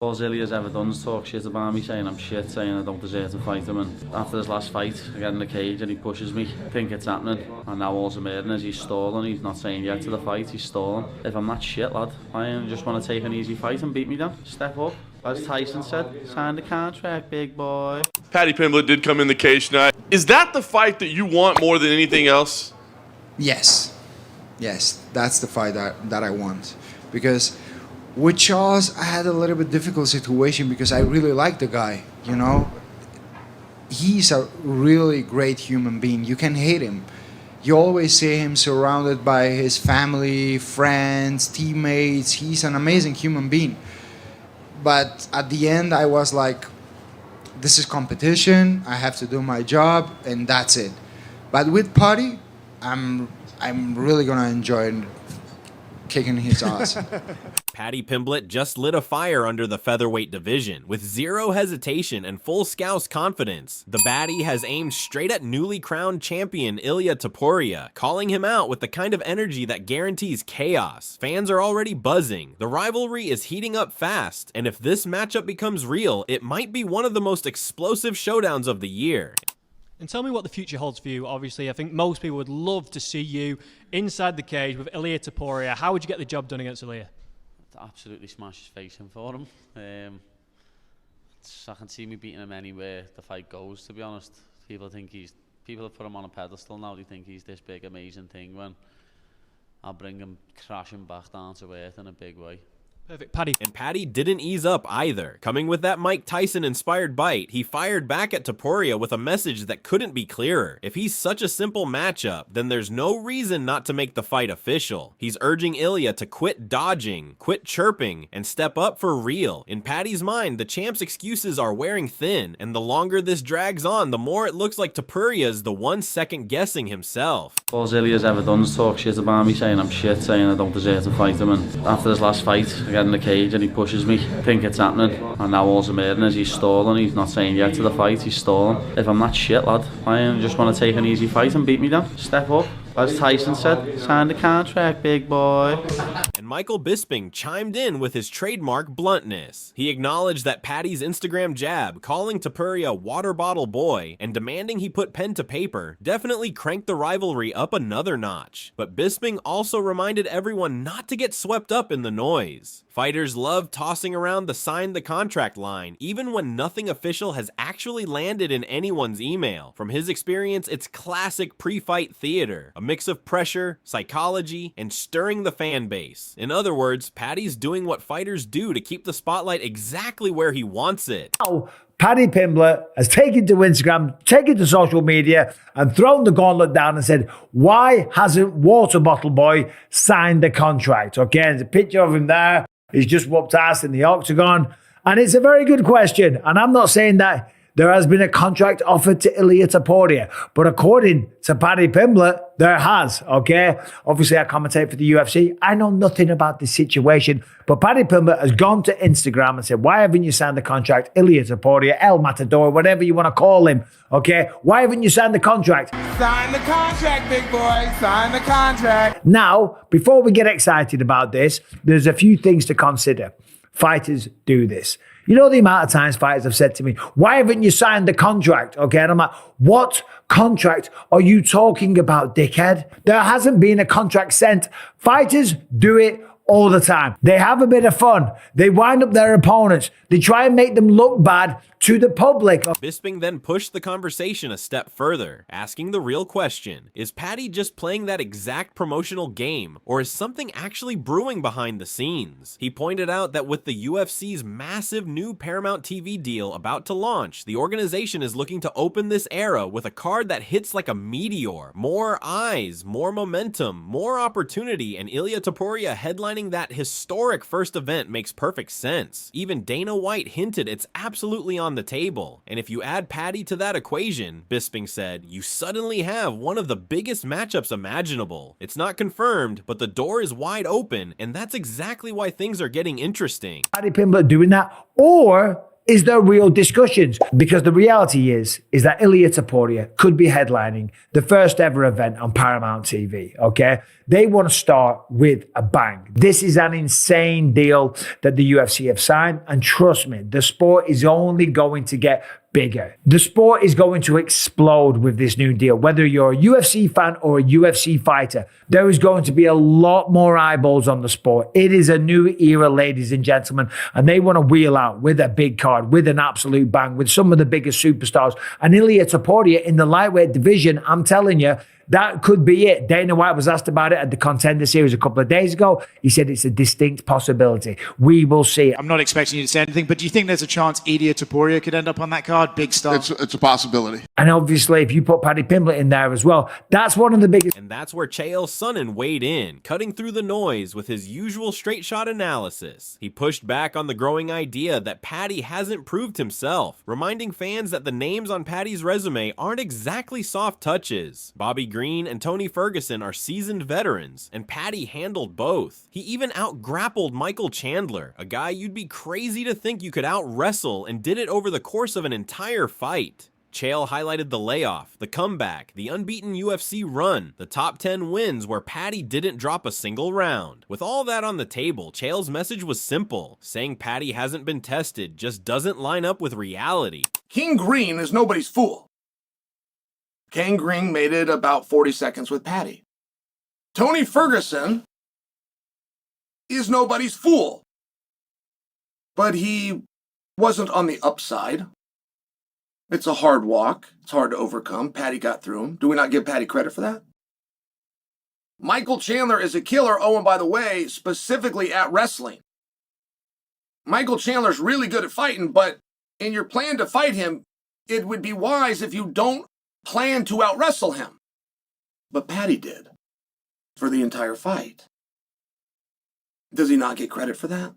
All Ilia's ever done is talk shit about me, saying I'm shit, saying I don't deserve to fight him. And after his last fight, I get in the cage and he pushes me. I think it's happening. And now all's I'm hearing is he's stalling. He's not saying yet to the fight, he's stalling. If I'm that shit, lad, I just want to take an easy fight and beat me down. Step up. As Tyson said, sign the contract, big boy. Paddy Pimblett did come in the cage tonight. Is that the fight that you want more than anything else? Yes. Yes, that's the fight that I want. Because with Charles, I had a little bit difficult situation because I really like the guy, you know. He's a really great human being. You can hate him. You always see him surrounded by his family, friends, teammates. He's an amazing human being. But at the end, I was like, this is competition. I have to do my job, and that's it. But with Paddy, I'm really gonna enjoy kicking his ass. Paddy Pimblett just lit a fire under the featherweight division. With zero hesitation and full Scouse confidence, the baddie has aimed straight at newly crowned champion Ilia Topuria, calling him out with the kind of energy that guarantees chaos. Fans are already buzzing. The rivalry is heating up fast, and if this matchup becomes real, it might be one of the most explosive showdowns of the year. And tell me what the future holds for you. Obviously, I think most people would love to see you inside the cage with Ilia Topuria. How would you get the job done against Ilia? To absolutely smash his face in for him. I can see me beating him anywhere the fight goes, to be honest. People have put him on a pedestal now. They think he's this big, amazing thing, when I'll bring him crashing back down to earth in a big way. Perfect. Paddy. And Paddy didn't ease up either. Coming with that Mike Tyson-inspired bite, he fired back at Topuria with a message that couldn't be clearer. If he's such a simple matchup, then there's no reason not to make the fight official. He's urging Ilia to quit dodging, quit chirping, and step up for real. In Paddy's mind, the champ's excuses are wearing thin, and the longer this drags on, the more it looks like Topuria's the one second-guessing himself. All Ilia's ever done is talk shit about me, saying I'm shit, saying I don't deserve to fight him. And after his last fight, I get in the cage and he pushes me. I think it's happening. And now all's I'm hearing is he's stalling. He's not saying yet to the fight, he's stalling. If I'm that shit, lad, I just want to take an easy fight and beat me down. Step up. As Tyson said, sign the contract, big boy. And Michael Bisping chimed in with his trademark bluntness. He acknowledged that Paddy's Instagram jab, calling Topuria water bottle boy, and demanding he put pen to paper, definitely cranked the rivalry up another notch. But Bisping also reminded everyone not to get swept up in the noise. Fighters love tossing around the sign the contract line, even when nothing official has actually landed in anyone's email. From his experience, it's classic pre-fight theater, a mix of pressure, psychology, and stirring the fan base. In other words, Paddy's doing what fighters do to keep the spotlight exactly where he wants it. Now, Paddy Pimblett has taken to Instagram, taken to social media, and thrown the gauntlet down and said, why hasn't Water Bottle Boy signed the contract? Okay, there's a picture of him there. He's just whooped ass in the octagon. And it's a very good question. And I'm not saying that there has been a contract offered to Ilia Topuria, but according to Paddy Pimblett, there has, okay? Obviously, I commentate for the UFC. I know nothing about this situation, but Paddy Pimblett has gone to Instagram and said, why haven't you signed the contract? Ilia Topuria, El Matador, whatever you want to call him, okay? Why haven't you signed the contract? Sign the contract, big boy. Sign the contract. Now, before we get excited about this, there's a few things to consider. Fighters do this. You know the amount of times fighters have said to me, why haven't you signed the contract? Okay, and I'm like, what contract are you talking about, dickhead? There hasn't been a contract sent. Fighters do it all the time. They have a bit of fun. They wind up their opponents. They try and make them look bad to the public. Bisping then pushed the conversation a step further, asking the real question, is Paddy just playing that exact promotional game, or is something actually brewing behind the scenes? He pointed out that with the UFC's massive new Paramount TV deal about to launch, the organization is looking to open this era with a card that hits like a meteor. More eyes, more momentum, more opportunity, and Ilia Topuria headlining that historic first event makes perfect sense. Even Dana White hinted it's absolutely on the table. And if you add Paddy to that equation, Bisping said, you suddenly have one of the biggest matchups imaginable. It's not confirmed, but the door is wide open, and that's exactly why things are getting interesting. Paddy Pimblett doing that, or Is there real discussions? Because the reality is that Ilia Topuria could be headlining the first ever event on Paramount TV, okay? They want to start with a bang. This is an insane deal that the UFC have signed, and trust me, the sport is only going to get bigger. The sport is going to explode with this new deal. Whether you're a UFC fan or a UFC fighter, there is going to be a lot more eyeballs on the sport. It is a new era, ladies and gentlemen, and they want to wheel out with a big card, with an absolute bang, with some of the biggest superstars. And Ilia Topuria in the lightweight division, I'm telling you, that could be it. Dana White was asked about it at the Contender Series a couple of days ago. He said it's a distinct possibility. We will see. I'm not expecting you to say anything, but do you think there's a chance Ilia Topuria could end up on that card? Big star. It's a possibility. And obviously, if you put Paddy Pimblett in there as well, that's one of the biggest. And that's where Chael Sonnen weighed in, cutting through the noise with his usual straight shot analysis. He pushed back on the growing idea that Paddy hasn't proved himself, reminding fans that the names on Paddy's resume aren't exactly soft touches. Bobby Green and Tony Ferguson are seasoned veterans, and Paddy handled both. He even out-grappled Michael Chandler, a guy you'd be crazy to think you could out-wrestle, and did it over the course of an entire fight. Chael highlighted the layoff, the comeback, the unbeaten UFC run, the top 10 wins where Paddy didn't drop a single round. With all that on the table, Chael's message was simple, saying Paddy hasn't been tested, just doesn't line up with reality. King Green is nobody's fool. King Green made it about 40 seconds with Paddy. Tony Ferguson is nobody's fool. But he wasn't on the upside. It's a hard walk. It's hard to overcome. Paddy got through him. Do we not give Paddy credit for that? Michael Chandler is a killer. Oh, and by the way, specifically at wrestling. Michael Chandler's really good at fighting, but in your plan to fight him, it would be wise if you don't plan to out-wrestle him. But Paddy did for the entire fight. Does he not get credit for that?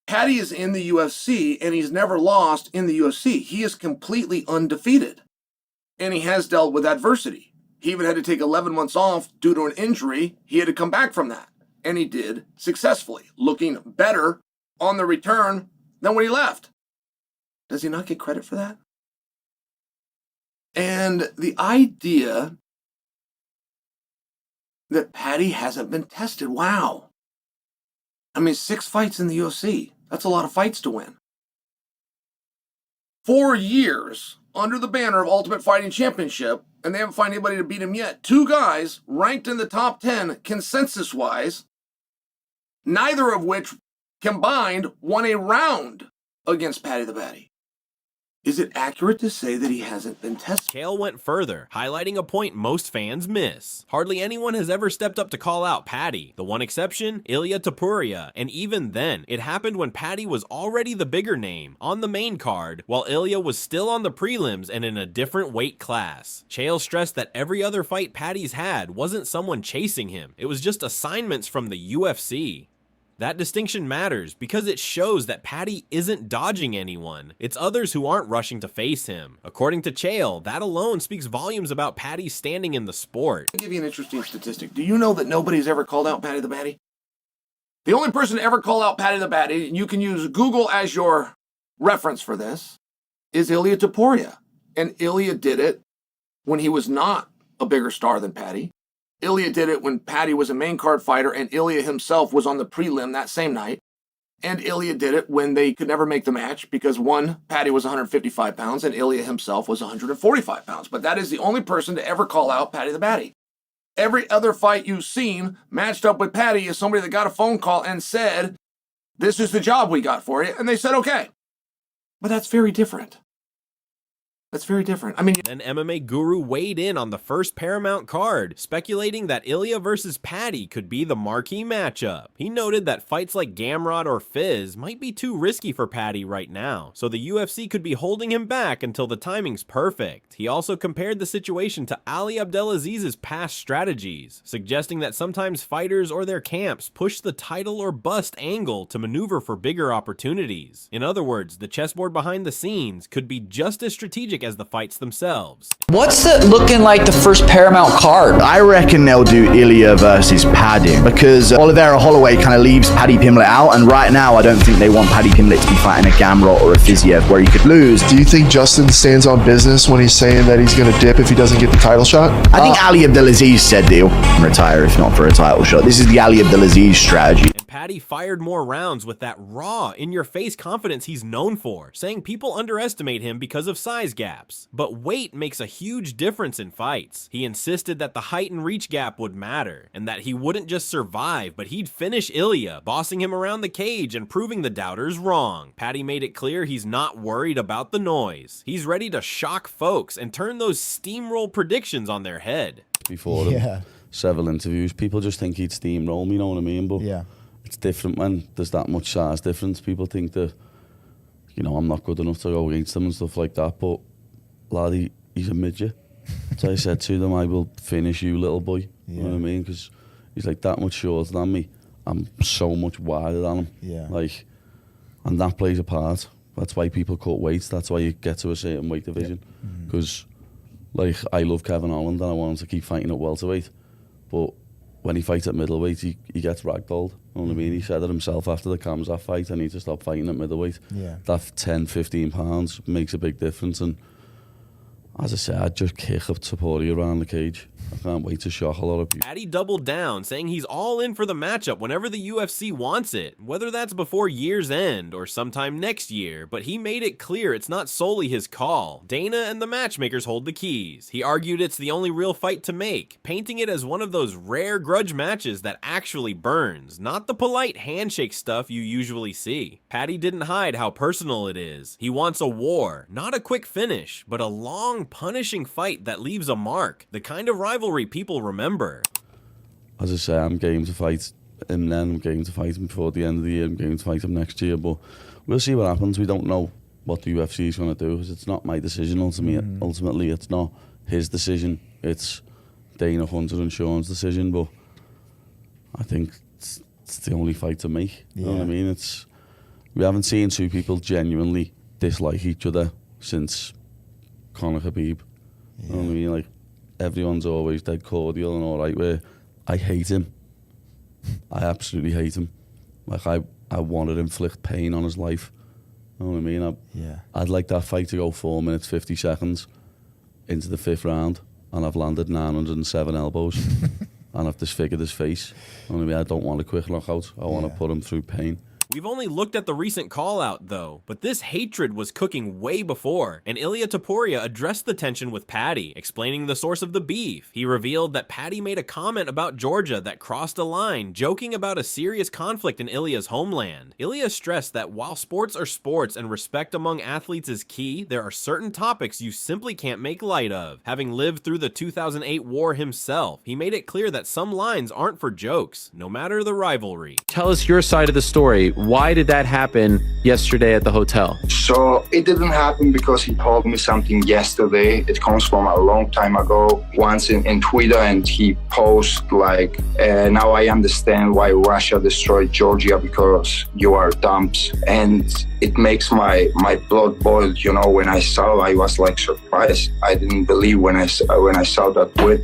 Paddy is in the UFC, and he's never lost in the UFC. He is completely undefeated, and he has dealt with adversity. He even had to take 11 months off due to an injury. He had to come back from that, and he did successfully, looking better on the return than when he left. Does he not get credit for that? And the idea that Paddy hasn't been tested, wow. I mean, 6 fights in the UFC. That's a lot of fights to win. 4 years under the banner of Ultimate Fighting Championship, and they haven't found anybody to beat him yet. 2 guys ranked in the top 10 consensus-wise, neither of which combined won a round against Paddy the Baddy. Is it accurate to say that he hasn't been tested? Chael went further, highlighting a point most fans miss. Hardly anyone has ever stepped up to call out Paddy. The one exception, Ilia Topuria, and even then, it happened when Paddy was already the bigger name, on the main card, while Ilia was still on the prelims and in a different weight class. Chael stressed that every other fight Paddy's had wasn't someone chasing him, it was just assignments from the UFC. That distinction matters because it shows that Paddy isn't dodging anyone. It's others who aren't rushing to face him. According to Chael, that alone speaks volumes about Paddy's standing in the sport. I'll give you an interesting statistic. Do you know that nobody's ever called out Paddy the Baddy? The only person to ever call out Paddy the Baddy, and you can use Google as your reference for this, is Ilia Topuria. And Ilia did it when he was not a bigger star than Paddy. Ilia did it when Paddy was a main card fighter and Ilia himself was on the prelim that same night. And Ilia did it when they could never make the match because one, Paddy was 155 pounds and Ilia himself was 145 pounds. But that is the only person to ever call out Paddy the Baddy. Every other fight you've seen matched up with Paddy is somebody that got a phone call and said, this is the job we got for you. And they said, okay. But that's very different. That's very different. I mean, then MMA Guru weighed in on the first Paramount card, speculating that Ilia versus Paddy could be the marquee matchup. He noted that fights like Gamrot or Fizz might be too risky for Paddy right now, so the UFC could be holding him back until the timing's perfect. He also compared the situation to Ali Abdelaziz's past strategies, suggesting that sometimes fighters or their camps push the title or bust angle to maneuver for bigger opportunities. In other words, the chessboard behind the scenes could be just as strategic dramatic as the fights themselves. What's looking like the first Paramount card? I reckon they'll do Ilia versus Paddy because Oliveira Holloway kind of leaves Paddy Pimblett out, and right now I don't think they want Paddy Pimblett to be fighting a Gamrot or a Fiziev where he could lose. Do you think Justin stands on business when he's saying that he's going to dip if he doesn't get the title shot? I think Ali Abdelaziz said that he'll retire if not for a title shot. This is the Ali Abdelaziz strategy. And Paddy fired more rounds with that raw, in-your-face confidence he's known for, saying people underestimate him because of size gaps. But weight makes a huge difference in fights. He insisted that the height and reach gap would matter, and that he wouldn't just survive, but he'd finish Ilia, bossing him around the cage and proving the doubters wrong. Paddy made it clear he's not worried about the noise. He's ready to shock folks and turn those steamroll predictions on their head. Before several interviews, people just think he'd steamroll me, you know what I mean? But it's different when there's that much size difference. People think that, you know, I'm not good enough to go against him and stuff like that, but laddie, he's a midget. So I said to them, I will finish you, little boy. You know what I mean? Because he's like that much shorter than me. I'm so much wider than him. Like, and that plays a part. That's why people cut weights. That's why you get to a certain weight division. Because, like, I love Kevin Holland and I want him to keep fighting at welterweight. But when he fights at middleweight, he gets ragdolled. You know what I mean? He said it himself after the Kamzat fight, I need to stop fighting at middleweight. That 10, 15 pounds makes a big difference. And as I said, I'd just kick up Topuria around the cage. I can't wait to shock a lot of people. Paddy doubled down, saying he's all in for the matchup whenever the UFC wants it, whether that's before year's end or sometime next year, but he made it clear it's not solely his call. Dana and the matchmakers hold the keys. He argued it's the only real fight to make, painting it as one of those rare grudge matches that actually burns, not the polite handshake stuff you usually see. Paddy didn't hide how personal it is. He wants a war, not a quick finish, but a long, punishing fight that leaves a mark, the kind of rivalry people remember. As I say, I'm game to fight him then, I'm game to fight him before the end of the year, I'm game to fight him next year, but we'll see what happens. We don't know what the UFC is going to do, because it's not my decision ultimately. It's not his decision, it's Dana Hunter and Sean's decision, but I think it's the only fight to make. You know what I mean? We haven't seen two people genuinely dislike each other since Conor Khabib. You know what I mean? Like, everyone's always dead cordial and all right, where I hate him. I absolutely hate him. Like, I want to inflict pain on his life. You know what I mean? I'd like that fight to go 4 minutes, 50 seconds into the 5th round, and I've landed 907 elbows and I've disfigured his face. You know what I mean? I don't want a quick knockout. I want to put him through pain. We've only looked at the recent call-out, though, but this hatred was cooking way before, and Ilia Topuria addressed the tension with Paddy, explaining the source of the beef. He revealed that Paddy made a comment about Georgia that crossed a line, joking about a serious conflict in Ilia's homeland. Ilia stressed that while sports are sports and respect among athletes is key, there are certain topics you simply can't make light of. Having lived through the 2008 war himself, he made it clear that some lines aren't for jokes, no matter the rivalry. Tell us your side of the story. Why did that happen yesterday at the hotel? So it didn't happen because he told me something yesterday. It comes from a long time ago, once in Twitter, and he posted like, now I understand why Russia destroyed Georgia, because you are dumps. And it makes my blood boil, you know. When I saw, I was like surprised. I didn't believe when I saw that tweet,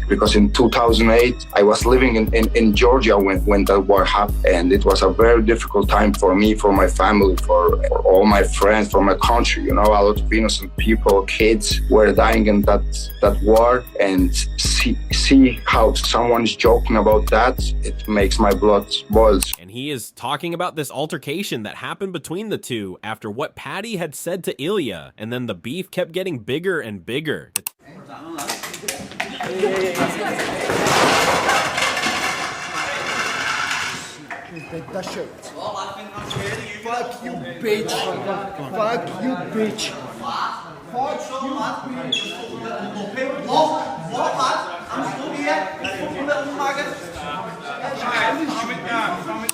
because in 2008, I was living in Georgia when that war happened, and it was a very difficult time for me, for my family, for all my friends, for my country. You know, a lot of innocent people, kids were dying in that war, and see how someone is joking about that, it makes my blood boil. And he is talking about this altercation that happened between the two after what Paddy had said to Ilia, and then the beef kept getting bigger and bigger. That shirt. Fuck you, bitch. Fuck you, bitch. Fuck you, bitch.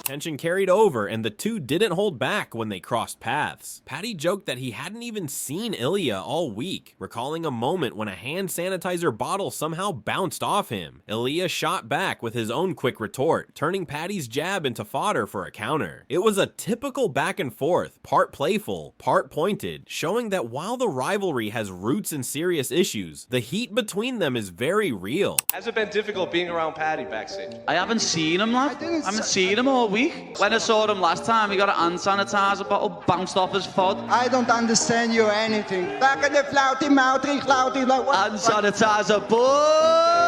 Tension carried over, and the two didn't hold back when they crossed paths. Paddy joked that he hadn't even seen Ilia all week, recalling a moment when a hand sanitizer bottle somehow bounced off him. Ilia shot back with his own quick retort, turning Paddy's jab into fodder for a counter. It was a typical back and forth, part playful, part pointed, showing that while the rivalry has roots in serious issues, the heat between them is very real. Has it been difficult being around Paddy backstage? I haven't seen him, lad. I haven't seen him all week. When I saw him last time, he got a hand sanitizer bottle bounced off his foot. I don't understand you anything. Back in the flouty mouthy, clouty, like what? Hand sanitizer, boy!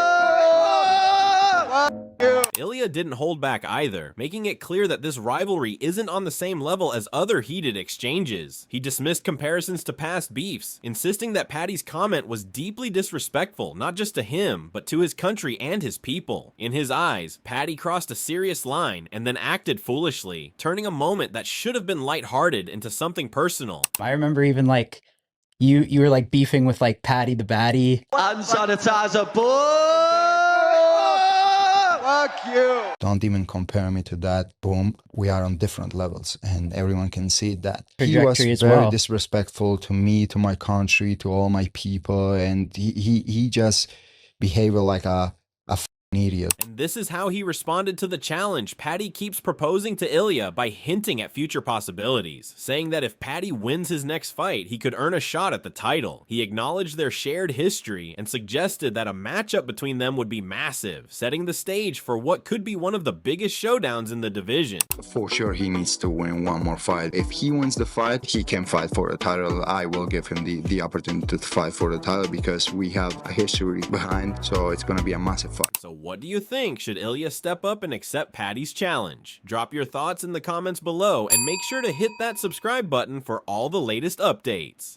Ilia didn't hold back either, making it clear that this rivalry isn't on the same level as other heated exchanges. He dismissed comparisons to past beefs, insisting that Paddy's comment was deeply disrespectful, not just to him, but to his country and his people. In his eyes, Paddy crossed a serious line and then acted foolishly, turning a moment that should have been lighthearted into something personal. I remember even like you were like beefing with like Paddy the Baddie. Hand sanitizer, boy! Fuck you! Don't even compare me to that. Boom. We are on different levels and everyone can see that. Trajectory He was very disrespectful to me, to my country, to all my people, and he just behaved like a idiot. And this is how he responded to the challenge Paddy keeps proposing to Ilia by hinting at future possibilities, saying that if Paddy wins his next fight, he could earn a shot at the title. He acknowledged their shared history and suggested that a matchup between them would be massive, setting the stage for what could be one of the biggest showdowns in the division. For sure, he needs to win one more fight. If he wins the fight, he can fight for the title. I will give him the opportunity to fight for the title because we have a history behind, so it's going to be a massive fight. So what do you think? Should Ilia step up and accept Paddy's challenge? Drop your thoughts in the comments below and make sure to hit that subscribe button for all the latest updates.